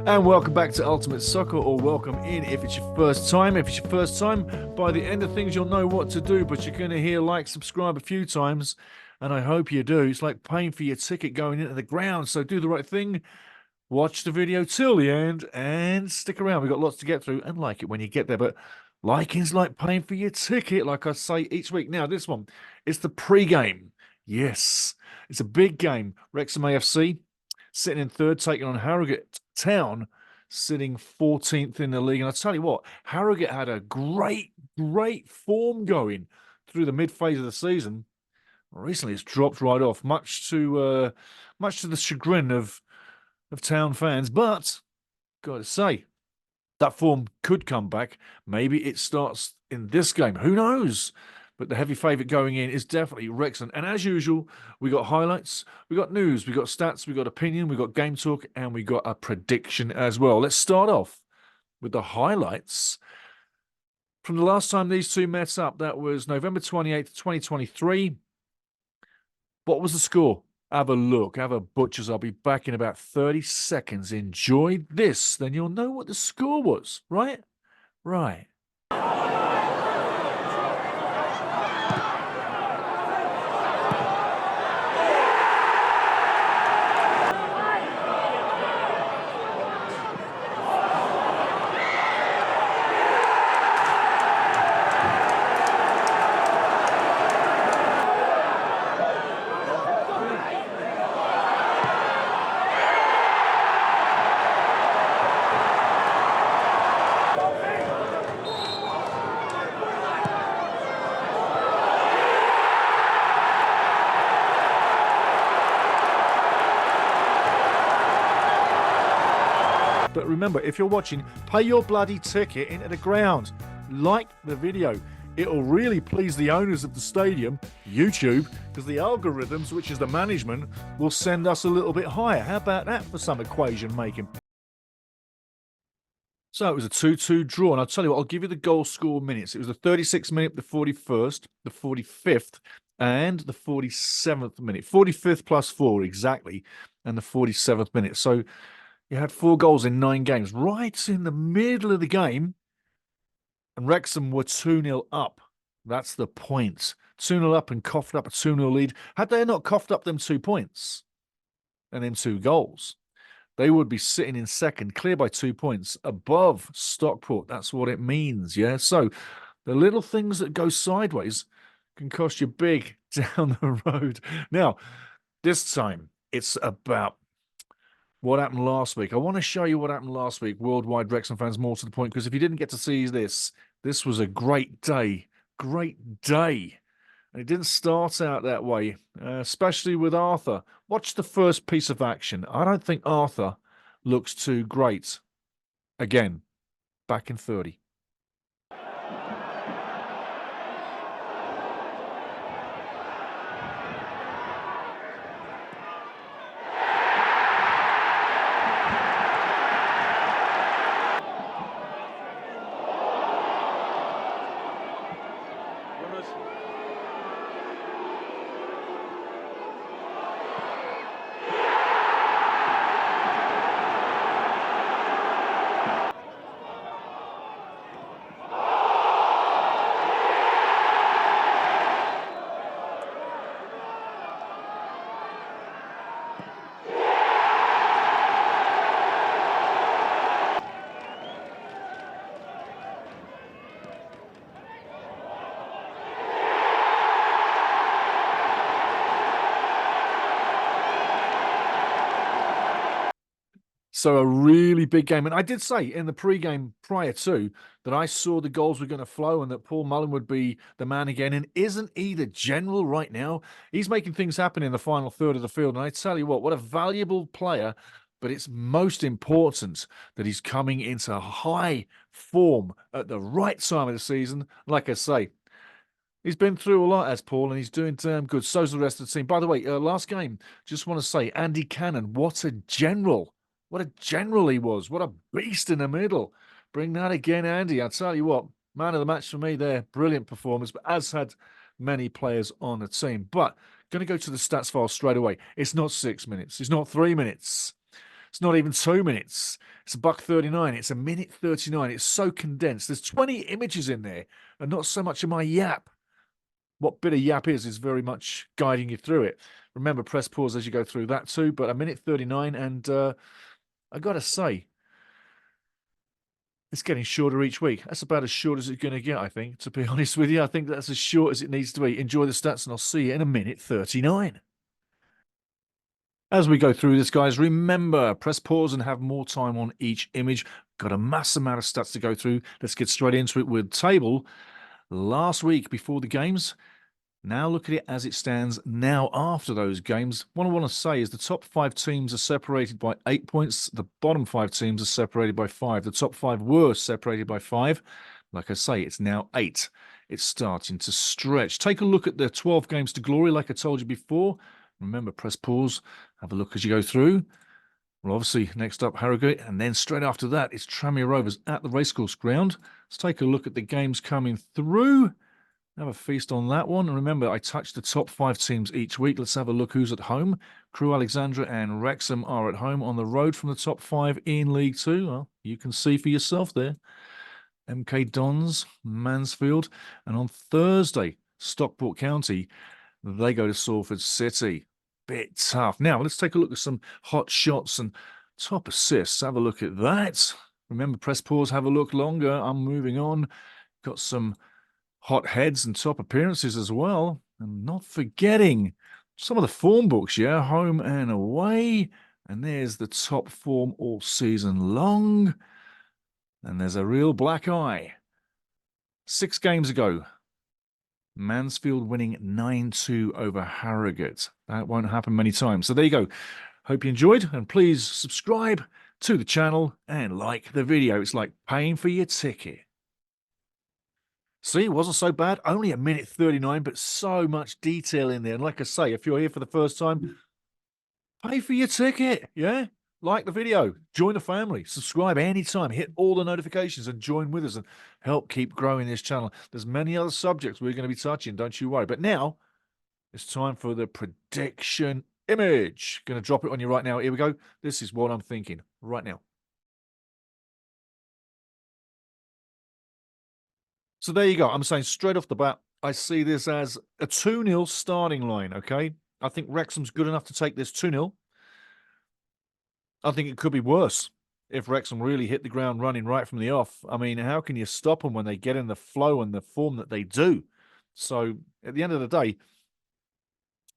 And welcome back to Ultimate Soccer, or welcome in if it's your first time. If it's your first time, by the end of things, you'll know what to do, but you're going to hear like, subscribe a few times, and I hope you do. It's like paying for your ticket going into the ground, so do the right thing. Watch the video till the end and stick around. We've got lots to get through, and like it when you get there, but liking's like paying for your ticket, like I say each week. Now, this one is the pre-game. Yes, it's a big game. WREXHAM AFC sitting in third, taking on Harrogate Town, sitting 14th in the league. And I'll tell you what, Harrogate had a great form going through the mid-phase of the season. Recently, it's dropped right off, much to the chagrin of Town fans. But, got to say, that form could come back. Maybe it starts in this game. Who knows? But the heavy favourite going in is definitely Wrexham. And as usual, we got highlights, we got news, we got stats, we got opinion, we got game talk, and we got a prediction as well. Let's start off with the highlights from the last time these two met up. That was November 28th, 2023. What was the score? Have a look, have a butchers. I'll be back in about 30 seconds. Enjoy this, then you'll know what the score was, right? Right. But remember, if you're watching, pay your bloody ticket into the ground. Like the video. It'll really please the owners of the stadium, YouTube, because the algorithms, which is the management, will send us a little bit higher. How about that for some equation making? So it was a 2-2 draw, and I'll tell you what, I'll give you the goal score minutes. It was the 36th minute, the 41st, the 45th, and the 47th minute. 45th plus 4, exactly, and the 47th minute. So you had 4 goals in 9 games, right in the middle of the game, and Wrexham were 2-0 up. That's the point. 2-0 up and coughed up a 2-0 lead. Had they not coughed up them 2 points and then 2 goals, they would be sitting in second, clear by 2 points, above Stockport. That's what it means, yeah? So the little things that go sideways can cost you big down the road. Now, this time, it's about what happened last week. I want to show you what happened last week, worldwide Wrexham fans, more to the point, because if you didn't get to see this was a great day. Great day. And it didn't start out that way, especially with Arthur. Watch the first piece of action. I don't think Arthur looks too great. Again, back in 30. So a really big game. And I did say in the pre-game prior to that I saw the goals were going to flow and that Paul Mullen would be the man again. And isn't he the general right now? He's making things happen in the final third of the field. And I tell you what a valuable player. But it's most important that he's coming into high form at the right time of the season. Like I say, he's been through a lot as Paul, and he's doing damn good. So's the rest of the team. By the way, last game, just want to say, Andy Cannon, what a general. What a general he was. What a beast in the middle. Bring that again, Andy. I'll tell you what, man of the match for me there. Brilliant performance, but as had many players on the team. But Going to go to the stats file straight away. It's not 6 minutes. It's not 3 minutes. It's not even 2 minutes. It's a $1.39. It's a minute 39. It's so condensed. There's 20 images in there and not so much of my yap. What bit of yap is very much guiding you through it. Remember, press pause as you go through that too, but a minute 39, and I got to say, it's getting shorter each week. That's about as short as it's going to get, I think, to be honest with you. I think that's as short as it needs to be. Enjoy the stats, and I'll see you in a minute 39. As we go through this, guys, remember, press pause and have more time on each image. Got a mass amount of stats to go through. Let's get straight into it with table. Last week before the games, now look at it as it stands now after those games. What I want to say is the top 5 teams are separated by 8 points. The bottom 5 teams are separated by 5. The top 5 were separated by 5. Like I say, it's now 8. It's starting to stretch. Take a look at the 12 games to glory, like I told you before. Remember, press pause, have a look as you go through. Well, obviously, next up, Harrogate, and then straight after that, it's Tranmere Rovers at the Racecourse Ground. Let's take a look at the games coming through. Have a feast on that one. And remember, I touch the top 5 teams each week. Let's have a look who's at home. Crewe Alexandra and Wrexham are at home. On the road from the top 5 in League 2. Well, you can see for yourself there. MK Dons, Mansfield. And on Thursday, Stockport County, they go to Salford City. Bit tough. Now, let's take a look at some hot shots and top assists. Have a look at that. Remember, press pause, have a look longer. I'm moving on. Got some hot heads and top appearances as well. And not forgetting some of the form books, yeah, home and away. And there's the top form all season long. And there's a real black eye. 6 games ago, Mansfield winning 9-2 over Harrogate. That won't happen many times. So there you go. Hope you enjoyed, and please subscribe to the channel and like the video. It's like paying for your ticket. See, it wasn't so bad. Only a minute 39, but so much detail in there. And like I say, if you're here for the first time, pay for your ticket, yeah? Like the video, join the family, subscribe anytime, hit all the notifications and join with us and help keep growing this channel. There's many other subjects we're going to be touching, don't you worry. But now it's time for the prediction image. Going to drop it on you right now. Here we go. This is what I'm thinking right now. So there you go. I'm saying straight off the bat, I see this as a 2-0 starting line, okay? I think Wrexham's good enough to take this 2-0. I think it could be worse if Wrexham really hit the ground running right from the off. I mean, how can you stop them when they get in the flow and the form that they do? So at the end of the day,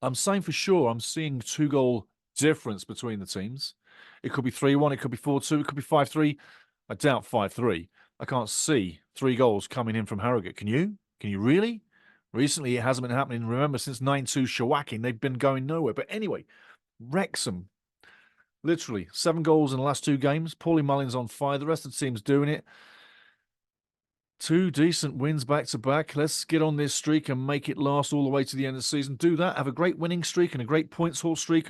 I'm saying for sure I'm seeing 2-goal difference between the teams. It could be 3-1, it could be 4-2, it could be 5-3. I doubt 5-3. I can't see 3 goals coming in from Harrogate. Can you? Can you really? Recently, it hasn't been happening. Remember, since 9-2 Shawacking, they've been going nowhere. But anyway, Wrexham, literally 7 goals in the last 2 games. Paulie Mullins on fire. The rest of the team's doing it. 2 decent wins back-to-back. Let's get on this streak and make it last all the way to the end of the season. Do that. Have a great winning streak and a great points haul streak.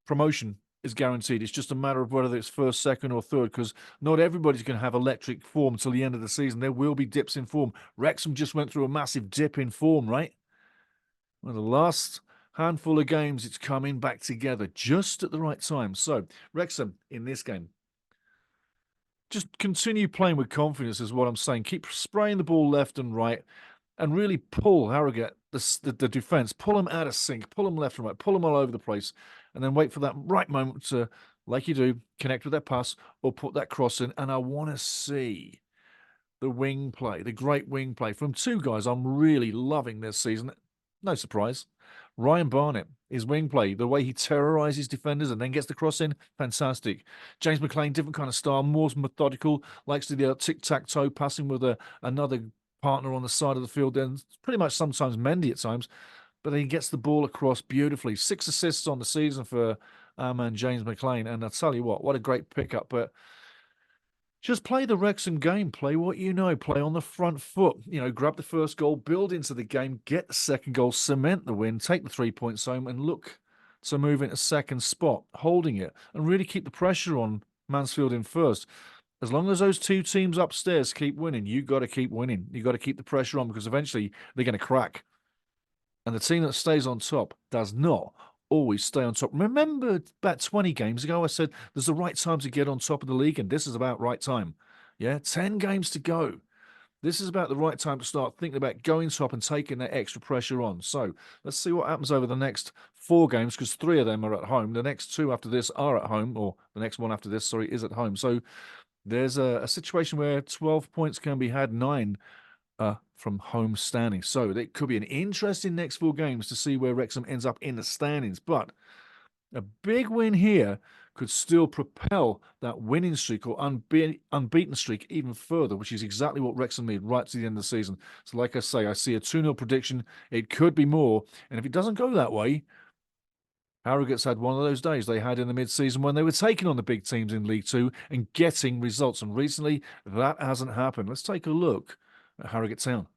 Promotion is guaranteed. It's just a matter of whether it's first, second, or third, because not everybody's going to have electric form till the end of the season. There will be dips in form. Wrexham just went through a massive dip in form, right? Well, the last handful of games, it's coming back together just at the right time. So, Wrexham in this game, just continue playing with confidence is what I'm saying. Keep spraying the ball left and right and really pull Harrogate, the defence, pull them out of sync, pull them left and right, pull them all over the place, and then wait for that right moment to, like you do, connect with that pass or put that cross in. And I want to see the wing play, the great wing play from 2 guys I'm really loving this season. No surprise. Ryan Barnett, his wing play, the way he terrorizes defenders and then gets the cross in, fantastic. James McClain, different kind of style, more methodical, likes to do tic-tac-toe passing with another partner on the side of the field. Then pretty much sometimes Mendy at times, but he gets the ball across beautifully. 6 assists on the season for our man James McClain, and I'll tell you what a great pickup. But just play the Wrexham game. Play what you know. Play on the front foot. You know, grab the first goal, build into the game, get the second goal, cement the win, take the 3 points home, and look to move into second spot, holding it, and really keep the pressure on Mansfield in first. As long as those 2 teams upstairs keep winning, you got to keep winning. You got to keep the pressure on because eventually they're going to crack. And the team that stays on top does not always stay on top. Remember about 20 games ago, I said there's the right time to get on top of the league, and this is about right time. Yeah, 10 games to go. This is about the right time to start thinking about going top and taking that extra pressure on. So let's see what happens over the next 4 games, because 3 of them are at home. The next 2 after this are at home, or the next one after this, sorry, is at home. So there's a situation where 12 points can be had, 9 from home standings. So it could be an interesting next 4 games to see where Wrexham ends up in the standings. But a big win here could still propel that winning streak or unbeaten streak even further, which is exactly what Wrexham need right to the end of the season. So like I say, I see a 2-0 prediction. It could be more. And if it doesn't go that way, Harrogate's had one of those days they had in the mid-season when they were taking on the big teams in League Two and getting results. And recently, that hasn't happened. Let's take a look at Harrogate Town.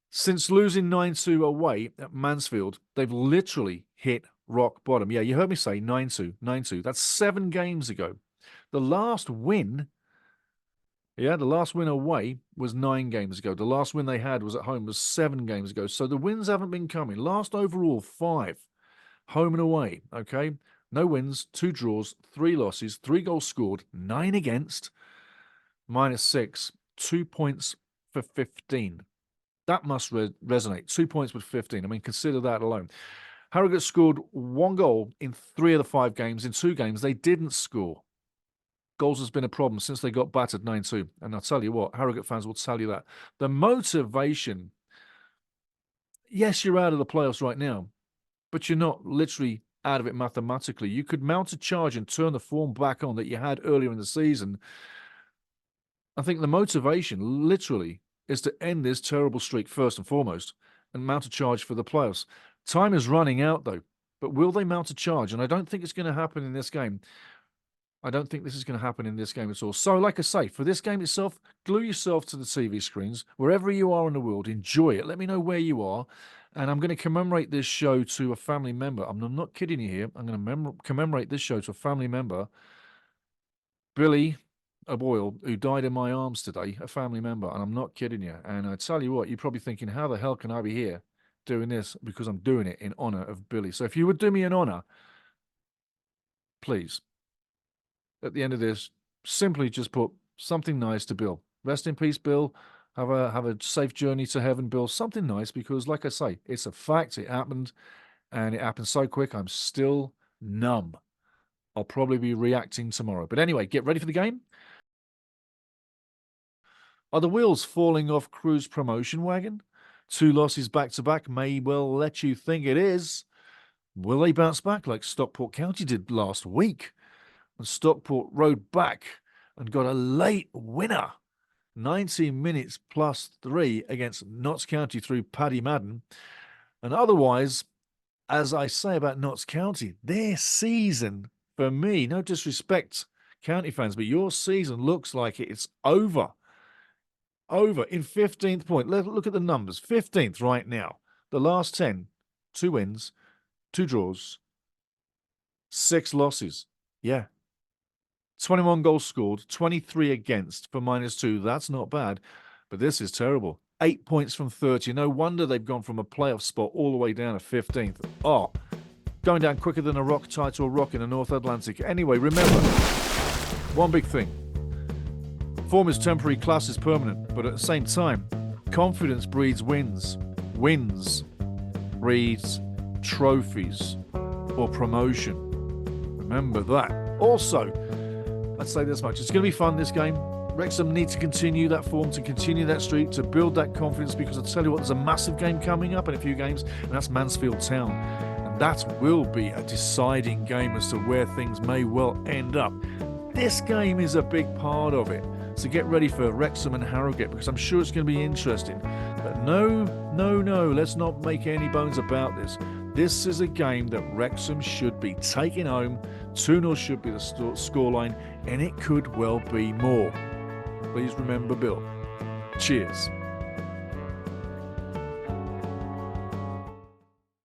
Since losing 9-2 away at Mansfield, they've literally hit rock bottom. Yeah, you heard me say 9-2, 9-2. That's 7 games ago. The last win, the last win away was 9 games ago. The last win they had was at home was 7 games ago. So the wins haven't been coming. Last overall, 5. Home and away, okay? No wins, 2 draws, 3 losses, 3 goals scored, 9 against, -6, 2 points for 15. That must resonate. 2 points with 15. I mean, consider that alone. Harrogate scored 1 goal in 3 of the 5 games. In 2 games, they didn't score. Goals has been a problem since they got battered 9-2. And I'll tell you what, Harrogate fans will tell you that. The motivation, yes, you're out of the playoffs right now, but you're not literally out of it mathematically. You could mount a charge and turn the form back on that you had earlier in the season. I think the motivation, literally, is to end this terrible streak first and foremost and mount a charge for the playoffs. Time is running out, though. But will they mount a charge? And I don't think it's going to happen in this game. I don't think this is going to happen in this game at all. So, like I say, for this game itself, glue yourself to the TV screens. Wherever you are in the world, enjoy it. Let me know where you are. And I'm going to commemorate this show to a family member. I'm not kidding you here. I'm going to commemorate this show to a family member, Billy, a Boyle, who died in my arms today, a family member, and I'm not kidding you. And I tell you what, you're probably thinking, how the hell can I be here doing this? Because I'm doing it in honor of Billy. So if you would do me an honor, please, at the end of this, simply just put something nice to Bill. Rest in peace, Bill. Have a safe journey to heaven, Bill. Something nice, because like I say, it's a fact. It happened, and it happened so quick, I'm still numb. I'll probably be reacting tomorrow. But anyway, get ready for the game. Are the wheels falling off Crew's promotion wagon? 2 losses back-to-back may well let you think it is. Will they bounce back like Stockport County did last week? And Stockport rode back and got a late winner. 90 minutes plus 3 against Notts County through Paddy Madden. And otherwise, as I say about Notts County, their season, for me, no disrespect, County fans, but your season looks like it's over. Over in 15th point. Look at the numbers. 15th right now. The last 10, 2 wins, 2 draws, 6 losses. Yeah. 21 goals scored, 23 against for -2. That's not bad, but this is terrible. 8 points from 30. No wonder they've gone from a playoff spot all the way down to 15th. Oh, going down quicker than a rock tied to a rock in the North Atlantic. Anyway, remember, one big thing. Form is temporary, class is permanent, but at the same time, confidence breeds wins. Wins breeds trophies or promotion. Remember that. Also, I'd say this much. It's going to be fun, this game. Wrexham need to continue that form, to continue that streak, to build that confidence, because I'll tell you what, there's a massive game coming up in a few games, and that's Mansfield Town. And that will be a deciding game as to where things may well end up. This game is a big part of it. So get ready for Wrexham and Harrogate, because I'm sure it's going to be interesting. But no, let's not make any bones about this. This is a game that Wrexham should be taking home. 2-0 should be the scoreline, and it could well be more. Please remember Bill. Cheers.